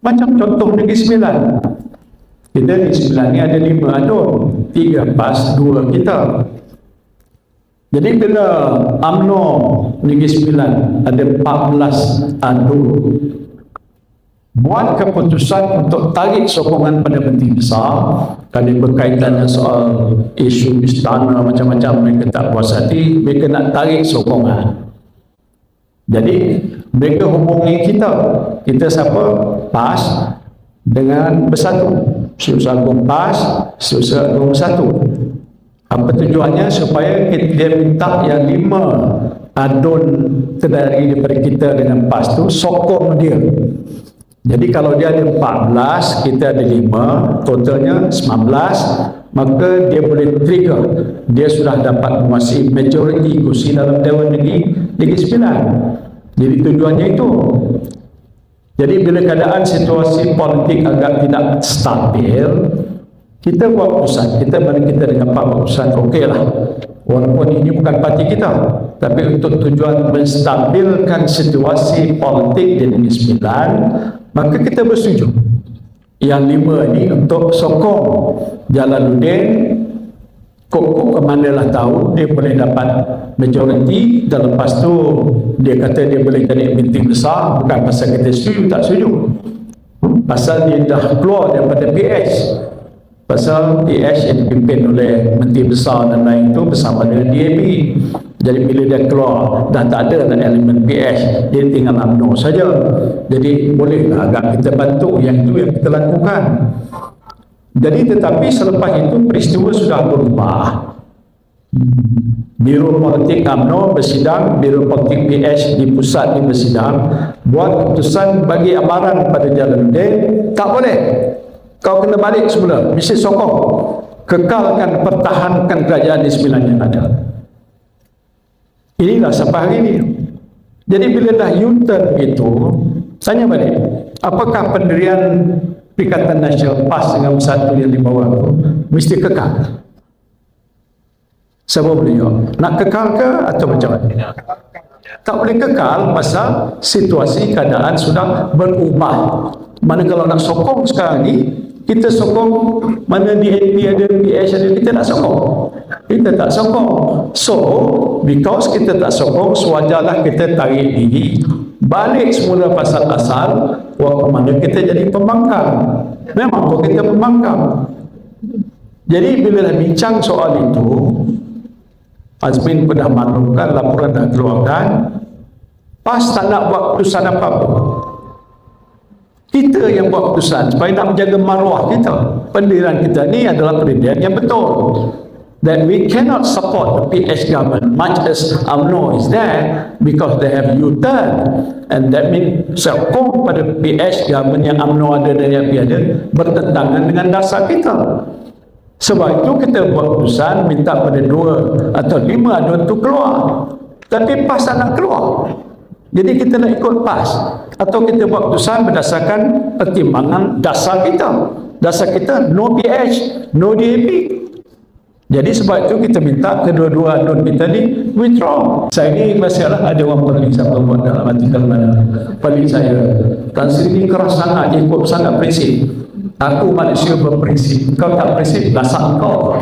Macam contoh Negeri Sembilan. Kita Negeri Sembilan ni ada 5 adun, 3 PAS, 2 kita. Jadi bila UMNO Negeri Sembilan ada 14 adun, buat keputusan untuk tarik sokongan pada Menteri Besar kerana berkaitan dengan soal isu istana macam-macam, mereka tak puas hati, mereka nak tarik sokongan. Jadi mereka hubungi kita siapa? PAS dengan Bersatu, Setiausaha Agung PAS, Setiausaha Agung Bersatu. Apa tujuannya? Supaya dia minta yang 5 adun terdiri daripada kita dengan PAS tu sokong dia. Jadi kalau dia ada 14, kita ada 5, totalnya 19, maka dia boleh trigger. Dia sudah dapat menguasai majoriti kursi dalam Dewan Negeri Sembilan. Jadi tujuannya itu. Jadi bila keadaan situasi politik agak tidak stabil, kita buat keputusan, kita dengan Pak keputusan, okeylah, walaupun ini bukan parti kita, tapi untuk tujuan menstabilkan situasi politik di Negeri Sembilan, maka kita bersetuju yang 5 ini untuk sokong Jalaluddin. Kok ke manalah tahu dia boleh dapat majoriti, dan lepas tu dia kata dia boleh jadi Menteri Besar, bukan pasal kita setuju tak setuju, pasal dia dah keluar daripada PS. Pasal PS yang dipimpin oleh Menteri Besar dan lain itu bersama dengan DAP. Jadi bila dia keluar, dah tak ada elemen PS, dia tinggal UMNO saja. Jadi bolehlah agak kita bantu, yang itu yang kita lakukan. Jadi tetapi selepas itu peristiwa sudah berubah. Biro Politik UMNO bersidang, Biro Politik PS di pusat di bersidang, buat keputusan bagi amaran pada Jalaluddin, tak boleh, kau kena balik semula, mesti sokong, kekalkan, pertahankan kerajaan di Sembilan yang ada. Inilah sampai hari ini. Jadi bila dah U-turn itu, tanya balik, apakah pendirian Perikatan Nasional PAS dengan Bersatu yang di bawah itu mesti kekal? Siapa boleh jawab? Nak kekal ke atau macam mana? Tak boleh kekal pasal situasi keadaan sudah berubah. Mana kalau nak sokong sekarang ni, kita sokong mana DAP ada, PS ada, kita tak sokong. Kita tak sokong. So, because kita tak sokong, sewajarlah kita tarik diri, balik semula pasal asal, waktu mana kita jadi pembangkang. Memang kita pembangkang. Jadi bila dah bincang soal itu, Azmin pun dah maklumkan, laporan dah keluarkan, PAS tak nak buat keputusan apa-apa. Kita yang buat keputusan supaya nak menjaga maruah kita. Pendirian kita ni adalah pendirian yang betul. That we cannot support the PS government much as UMNO is there because they have U-turn, and that means sokong pada PS government yang UMNO ada dan yang ada bertentangan dengan dasar kita. Sebab itu kita buat keputusan minta pada 2 atau 5 adun itu keluar, tapi PAS tak nak keluar. Jadi kita nak ikut PAS, atau kita buat keputusan berdasarkan pertimbangan dasar kita. Dasar kita no PH, no DAP. Jadi sebab itu kita minta kedua-dua adun kita ni withdraw. Saya ni masalah ada orang paling siapa buat dalam artikel mana paling saya, Tan Sri ni keras sangat, ikut sangat prinsip. Aku manusia berprinsip, kau tak prinsip, lasak kau.